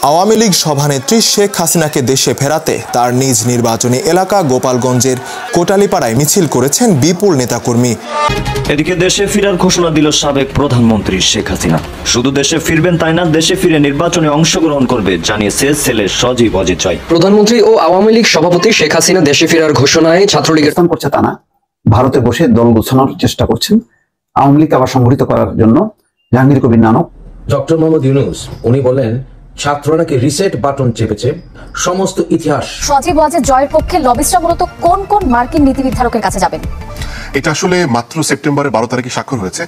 আওয়ামী লীগ সভানেত্রী শেখ হাসিনাকে দেশে ফেরাতে তার নিজ নির্বাচনী এলাকা গোপালগঞ্জের কোটালীপাড়ায় মিছিল করেছেন বিপুল নেতাকর্মী। এদিকে দেশে ফেরার ঘোষণা দিল সাবেক প্রধানমন্ত্রী শেখ হাসিনা। শুধু দেশে ফিরবেন তাই না, দেশে ফিরে নির্বাচনে অংশগ্রহণ করবে জানিয়েছে ছেলে সজীব ওয়াজেদ জয়। প্রধানমন্ত্রী ও আওয়ামী লীগ সভাপতি শেখ হাসিনা দেশে ফেরার ঘোষণায় ছাত্রলীগের করছে তা না, ভারতে বসে দল গোছানোর চেষ্টা করছেন আওয়ামী লীগকে আবার সংগঠিত করার জন্য। জাহাঙ্গীর কবির নানক, ডক্টর মোহাম্মদ ইউনূস উনি বলেন ছাত্ররা নাকি রিসেট বাটন চেপেছে, সমস্ত ইতিহাস। সজীব ওয়াজেদ জয়ের পক্ষে লবিস্টরা মূলত কোন কোন মার্কিন নীতি নির্ধারকের কাছে যাবেন? এটা আসলে মাত্র সেপ্টেম্বরের 12 তারিখে স্বাক্ষর হয়েছে।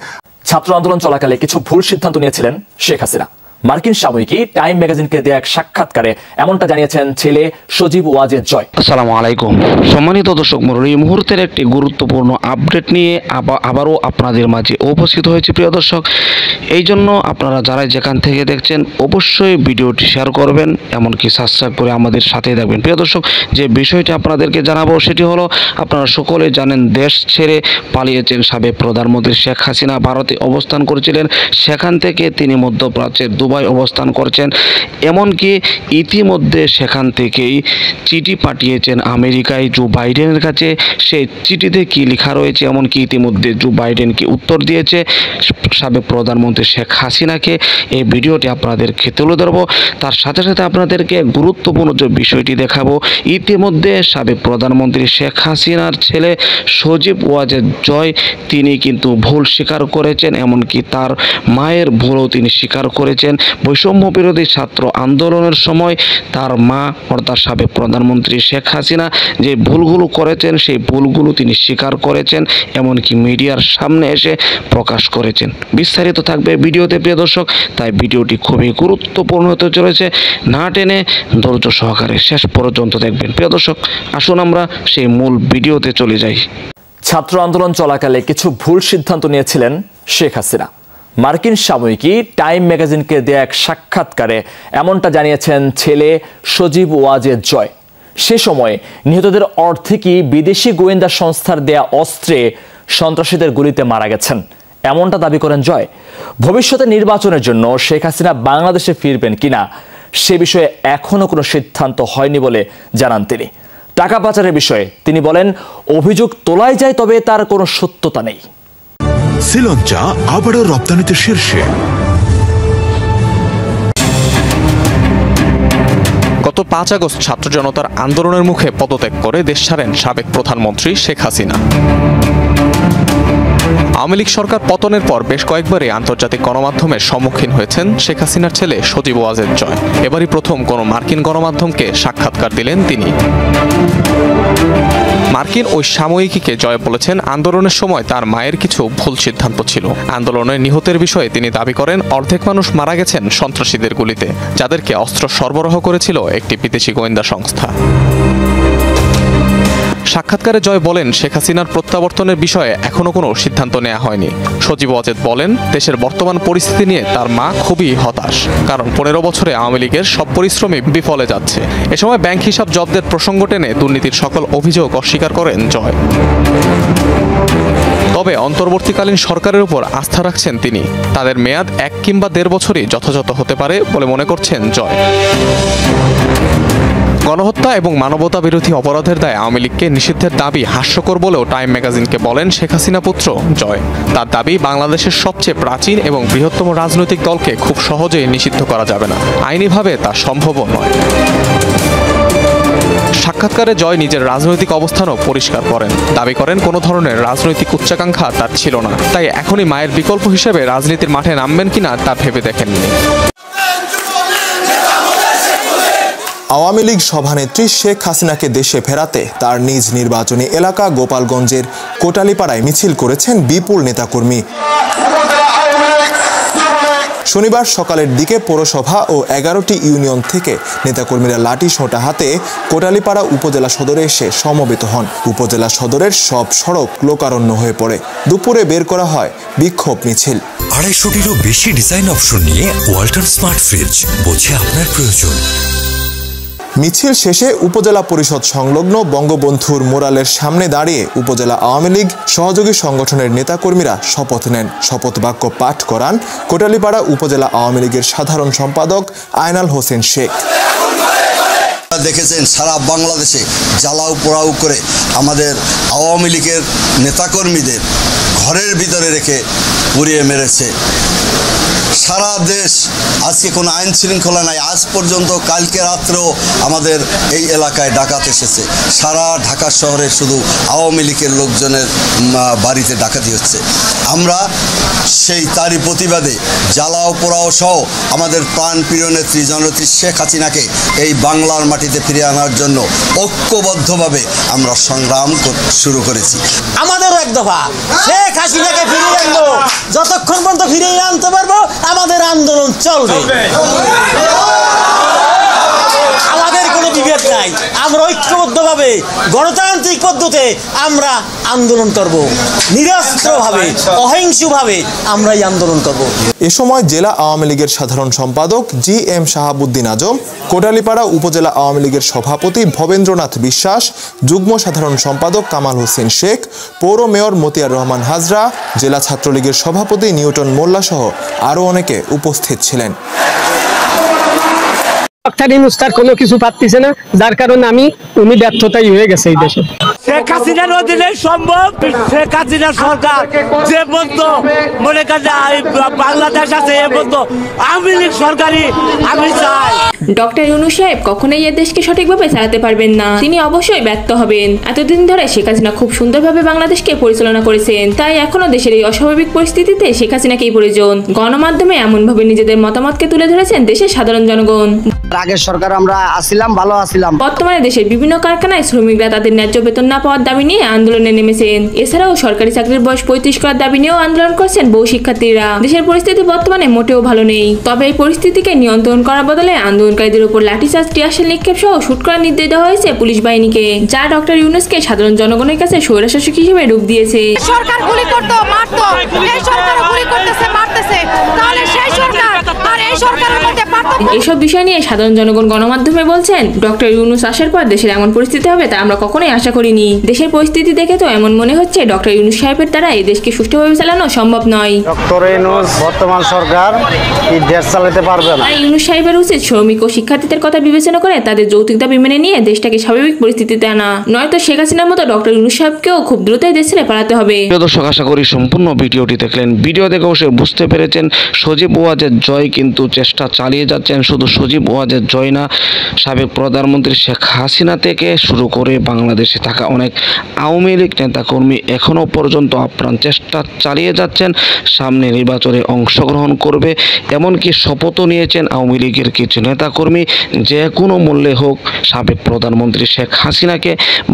ছাত্র আন্দোলন চলাকালে কিছু ভুল সিদ্ধান্ত নিয়েছিলেন শেখ হাসিনা। মার্কিন সাময়িকী টাইম ম্যাগাজিনকে দেয়া এক সাক্ষাৎকারে এমনটা জানিয়েছেন ছেলে সজীব ওয়াজেদ জয়। আসসালামু আলাইকুম সম্মানিত দর্শক মণ্ডলী, এই মুহূর্তের একটি গুরুত্বপূর্ণ আপডেট নিয়ে আবারও আপনাদের মাঝে উপস্থিত হয়েছে প্রিয় দর্শক। এই জন্য আপনারা যারা যেখান থেকে দেখছেন অবশ্যই ভিডিওটি শেয়ার করবেন, এমনকি সাবস্ক্রাইব করে আমাদের সাথে থাকবেন। প্রিয় দর্শক, যে বিষয়টি আপনাদেরকে জানাবো সেটি হলো, আপনারা সকলে জানেন দেশ ছেড়ে পালিয়েছেন সাবেক প্রধানমন্ত্রী শেখ হাসিনা। ভারতে অবস্থান করেছিলেন, সেখান থেকে তিনি মধ্যপ্রাচ্যের দুবাই অবস্থান করছেন। এমনকি ইতিমধ্যে সেখান থেকেই চিঠি পাঠিয়েছেন আমেরিকায় জো বাইডেনের কাছে। সেই চিঠিতে কি লেখা রয়েছে, এমনকি ইতিমধ্যে জো বাইডেন কি উত্তর দিয়েছে সাবেক প্রধানমন্ত্রী শেখ হাসিনাকে, এই ভিডিওটি আপনাদেরকে তুলে ধরবো। তার সাথে সাথে আপনাদেরকে গুরুত্বপূর্ণ যে বিষয়টি দেখাবো, ইতিমধ্যে সাবেক প্রধানমন্ত্রী শেখ হাসিনার ছেলে সজীব ওয়াজেদ জয় তিনি কিন্তু ভুল স্বীকার করেছেন, এমনকি তার মায়ের ভুলও তিনি স্বীকার করেছেন। বৈষম্য বিরোধী ছাত্র আন্দোলনের সময় তার মা অর্থাৎ সাবেক প্রধানমন্ত্রী শেখ হাসিনা যে ভুলগুলো করেছেন সেই ভুলগুলো তিনি স্বীকার করেছেন, এমনকি মিডিয়ার সামনে এসে প্রকাশ করেছেন। বিস্তারিত থাকবে ভিডিওতে প্রিয় দর্শক, তাই ভিডিওটি খুবই গুরুত্বপূর্ণ হতে চলেছে। না টেনে ধৈর্য সহকারে শেষ পর্যন্ত দেখবেন। প্রিয় দর্শক, আসুন আমরা সেই মূল ভিডিওতে চলে যাই। ছাত্র আন্দোলন চলাকালে কিছু ভুল সিদ্ধান্ত নিয়েছিলেন শেখ হাসিনা। মার্কিন সাময়িকী টাইম ম্যাগাজিনকে দেয়া এক সাক্ষাৎকারে এমনটা জানিয়েছেন ছেলে সজীব ওয়াজেদ জয়। সে সময় নিহতদের অর্ধেকই বিদেশি গোয়েন্দা সংস্থার দেয়া অস্ত্রে সন্ত্রাসীদের গুলিতে মারা গেছেন, এমনটা দাবি করেন জয়। ভবিষ্যতে নির্বাচনের জন্য শেখ হাসিনা বাংলাদেশে ফিরবেন কিনা সে বিষয়ে এখনো কোনো সিদ্ধান্ত হয়নি বলে জানান তিনি। টাকা পাচারের বিষয়ে তিনি বলেন, অভিযোগ তোলাই যায়, তবে তার কোনো সত্যতা নেই। শ্রীলঙ্কা আবারও রপ্তানিতে শীর্ষে। গত 5 আগস্ট ছাত্র জনতার আন্দোলনের মুখে পদত্যাগ করে দেশ ছাড়েন সাবেক প্রধানমন্ত্রী শেখ হাসিনা। আওয়ামী লীগ সরকার পতনের পর বেশ কয়েকবারই আন্তর্জাতিক গণমাধ্যমের সম্মুখীন হয়েছেন শেখ হাসিনার ছেলে সজীব ওয়াজেদ জয়। এবারই প্রথম কোনো মার্কিন গণমাধ্যমকে সাক্ষাৎকার দিলেন তিনি। মার্কিন ওই সাময়িকীকে জয় বলেছেন, আন্দোলনের সময় তার মায়ের কিছু ভুল সিদ্ধান্ত ছিল। আন্দোলনে নিহতের বিষয়ে তিনি দাবি করেন, অর্ধেক মানুষ মারা গেছেন সন্ত্রাসীদের গুলিতে, যাদেরকে অস্ত্র সরবরাহ করেছিল একটি বিদেশি গোয়েন্দা সংস্থা। সাক্ষাৎকারে জয় বলেন, শেখ হাসিনার প্রত্যাবর্তনের বিষয়ে এখনো কোনো সিদ্ধান্ত নেওয়া হয়নি। সজীব ওয়াজেদ বলেন, দেশের বর্তমান পরিস্থিতি নিয়ে তার মা খুবই হতাশ, কারণ 15 বছরে আওয়ামী লীগের সব পরিশ্রমই বিফলে যাচ্ছে। এ সময় ব্যাংক হিসাব জব্দের প্রসঙ্গ টেনে দুর্নীতির সকল অভিযোগ অস্বীকার করেন জয়। তবে অন্তর্বর্তীকালীন সরকারের উপর আস্থা রাখছেন তিনি। তাদের মেয়াদ 1 কিংবা 1.5 বছরই যথাযথ হতে পারে বলে মনে করছেন জয়। গণহত্যা এবং মানবতা বিরোধী অপরাধের দায়ে আওয়ামী লীগকে নিষিদ্ধের দাবি হাস্যকর বলেও টাইম ম্যাগাজিনকে বলেন শেখ হাসিনা পুত্র জয়। তার দাবি, বাংলাদেশের সবচেয়ে প্রাচীন এবং বৃহত্তম রাজনৈতিক দলকে খুব সহজেই নিষিদ্ধ করা যাবে না, আইনিভাবে তা সম্ভবও নয়। সাক্ষাৎকারে জয় নিজের রাজনৈতিক অবস্থানও পরিষ্কার করেন। দাবি করেন, কোনো ধরনের রাজনৈতিক উচ্চাকাঙ্ক্ষা তার ছিল না, তাই এখনই মায়ের বিকল্প হিসেবে রাজনীতির মাঠে নামবেন কিনা তা ভেবে দেখেননি। আওয়ামী লীগ সভানেত্রী শেখ হাসিনাকে দেশে ফেরাতে তার নিজ নির্বাচনী এলাকা গোপালগঞ্জের কোটালীপাড়ায় মিছিল করেছেন বিপুল নেতাকর্মী। শনিবার সকালের দিকে পৌরসভা ও 11টি ইউনিয়ন থেকে নেতাকর্মীরা লাঠি সোঁটা হাতে কোটালীপাড়া উপজেলা সদরে এসে সমবেত হন। উপজেলা সদরের সব সড়ক লোকারণ্য হয়ে পড়ে। দুপুরে বের করা হয় বিক্ষোভ মিছিল। 250-টিরও বেশি ডিজাইন অপশন নিয়ে ওয়ালটন স্মার্ট ফ্রিজ, বোঝে আপনার প্রয়োজন। মিছিল শেষে উপজেলা পরিষদ সংলগ্ন বঙ্গবন্ধুর মোরালের সামনে দাঁড়িয়ে উপজেলা আওয়ামী লীগ সহযোগী সংগঠনের নেতাকর্মীরা শপথ নেন। শপথ বাক্য পাঠ করান কোটালীপাড়া উপজেলা আওয়ামী লীগের সাধারণ সম্পাদক আয়নাল হোসেন শেখ। দেখেছেন সারা বাংলাদেশে জ্বালাও পোড়াও করে আমাদের আওয়ামী লীগের নেতাকর্মীদের ঘরের ভিতরে রেখে পুড়িয়ে মেরেছে। সারা দেশ আজকে কোনো আইন শৃঙ্খলা নাই। আজ পর্যন্ত কালকে রাত্রেও আমাদের এই এলাকায় ডাকাত এসেছে। সারা ঢাকা শহরে শুধু আওয়ামী লীগের লোকজনের বাড়িতে ডাকাতি হচ্ছে। আমরা সেই তারই প্রতিবাদে জ্বালাও পোড়াও সহ আমাদের প্রাণপ্রিয় নেত্রী জননেত্রী শেখ হাসিনাকে এই বাংলার মাটিতে ফিরিয়ে আনার জন্য ঐক্যবদ্ধভাবে আমরা সংগ্রাম শুরু করেছি। আমাদেরও এক দফা শেখ হাসিনাকে ফিরিয়ে আনবো। যতক্ষণ পর্যন্ত ফিরিয়ে আনতে পারবো আমাদের আন্দোলন চলবে। আমাদের কোনো বিভেদ নাই। আমরা ঐক্যবদ্ধভাবে গণতান্ত্রিক পদ্ধতিতে আমরা আন্দোলন করব। নিরস্ত্রভাবে অহিংসভাবে আমরা এই আন্দোলন করব। এ সময় জেলা আওয়ামী লীগের সাধারণ সম্পাদক GM শাহাবুদ্দিন আজম, কোটালীপাড়া উপজেলা আওয়ামী লীগের সভাপতি ভবেন্দ্রনাথ বিশ্বাস, যুগ্ম সাধারণ সম্পাদক কামাল হোসেন শেখ, পৌর মেয়র মতিয়ার রহমান হাজরা, জেলা ছাত্রলীগের সভাপতি নিউটন মোল্লা সহ আরও অনেকে উপস্থিত ছিলেন। কোনো কিছু পাচ্ছিছে না, যার কারণে উনি ব্যর্থতাই হয়ে গেছে এই দেশে। শেখ হাসিনার অধীনে সম্ভব। শেখ হাসিনা সরকার যে বলতো মনে করেন বাংলাদেশ আছে এ বলতো আওয়ামী লীগ সরকারি আমি চাই। ডক্টর ইউনূস সাহেব কখনোই এই দেশকে সঠিকভাবে চালাতে পারবেন না। তিনি অবশ্যই ব্যর্থ হবেন। এতদিন ধরে শেখ হাসিনা খুব সুন্দরভাবে বাংলাদেশকে পরিচালনা করেছেন। তাই এখনো দেশের এই অস্বাভাবিক পরিস্থিতিতে শেখ হাসিনাকেই প্রয়োজন। গণমাধ্যমে এমনভাবে নিজেদের মতামতকে তুলে ধরেছেন দেশের সাধারণ জনগণ। আগের সরকার আমরা আসছিলাম, ভালো আসছিলাম। বর্তমানে দেশের বিভিন্ন কারখানায় শ্রমিকরা তাদের ন্যায্য বেতন না পাওয়ার দাবি নিয়ে আন্দোলনে নেমেছেন। এছাড়াও সরকারি চাকরির বয়স 35 করার দাবি নিয়েও আন্দোলন করছেন বহু শিক্ষার্থীরা। দেশের পরিস্থিতি বর্তমানে মোটেও ভালো নেই। তবে এই পরিস্থিতিকে নিয়ন্ত্রণ করার বদলে আন্দোলনকারীদের উপর লাঠিচার্জ, টিয়ারশেল নিক্ষেপ সহ শুট করার নির্দেশ দেওয়া হয়েছে পুলিশ বাহিনীকে, যা ডক্টর ইউনূসকে সাধারণ জনগণের কাছে স্বৈরশাসক হিসেবে রূপ দিয়েছে। সরকার গুলি করতো, মারতো, এই সরকার গুলি করতেছে, মারতেছে, তাহলে সেই সরকার আর এই সরকারের মধ্যে পার্থক্য। এসব বিষয় নিয়ে সাধারণ জনগণ গণমাধ্যমে বলছেন, ডক্টর ইউনূস আসার পর দেশের এমন পরিস্থিতি হবে তা আমরা কখনোই আশা করিনি। দেশের পরিস্থিতি দেখে তো এমন মনে হচ্ছে ডক্টর ইউনূস সাহেবের দ্বারা এই দেশকে সুষ্ঠুভাবে চালানো সম্ভব নয়। ডক্টর ইউনূস বর্তমান সরকার এই দেশ চালাতে পারবে না। ইউনূস সাহেবের উচিত শ্রমিক ও শিক্ষার্থীদের কথা বিবেচনা করে তাদের যৌক্তিক দাবি মেনে নিয়ে দেশটাকে স্বাভাবিক পরিস্থিতিতে আনা, নয়তো শেখ হাসিনার মতো ডক্টর ইউনূস সাহেবকেও খুব দ্রুতই দেশ ছেড়ে পালাতে হবে। দর্শক, আশা করি সম্পূর্ণ ভিডিওটি দেখলেন। ভিডিও দেখে অবশ্যই বুঝতে পেরেছেন সজীব ওয়াজেদ জয় কিন্তু চেষ্টা চালিয়ে যাচ্ছেন। শুধু সজীব ওয়াজেদ জয় না, সাবেক প্রধানমন্ত্রী শেখ হাসিনা থেকে শুরু করে বাংলাদেশে থাকা অনেক আওয়ামী লীগ নেতাকর্মী এখনও পর্যন্ত আপ্রাণ চেষ্টা চালিয়ে যাচ্ছেন সামনে নির্বাচনে অংশগ্রহণ করবে। এমনকি শপথও নিয়েছেন আওয়ামী লীগের কিছু নেতাকর্মী, যে কোনো মূল্যে হোক সাবেক প্রধানমন্ত্রী শেখ হাসিনাকে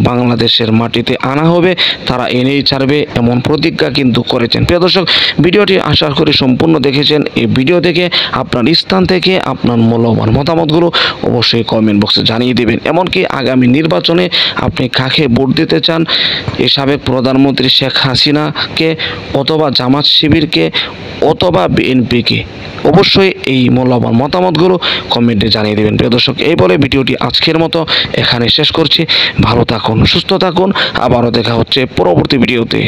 বাংলাদেশের মাটিতে আনা হবে, তারা এনেই ছাড়বে, এমন প্রতিজ্ঞা কিন্তু করেছেন। প্রিয় দর্শক, ভিডিওটি আশা করি সম্পূর্ণ দেখেছেন। এই ভিডিও থেকে আপনার স্থান থেকে আপনার মূল্যবান মতামতগুলো অবশ্যই কমেন্ট বক্সে জানিয়ে দেবেন। এমনকি আগামী নির্বাচনে আপনি কাকে ভোট দিতে চান, এই সাবেক প্রধানমন্ত্রী শেখ হাসিনাকে অথবা জামাত শিবিরকে অথবা বিএনপিকে, অবশ্যই এই মূল্যবান মতামতগুলো কমেন্টে জানিয়ে দেবেন। প্রিয় দর্শক, এই বলে ভিডিওটি আজকের মতো এখানে শেষ করছি। ভালো থাকুন, সুস্থ থাকুন, আবারও দেখা হচ্ছে পরবর্তী ভিডিওতে।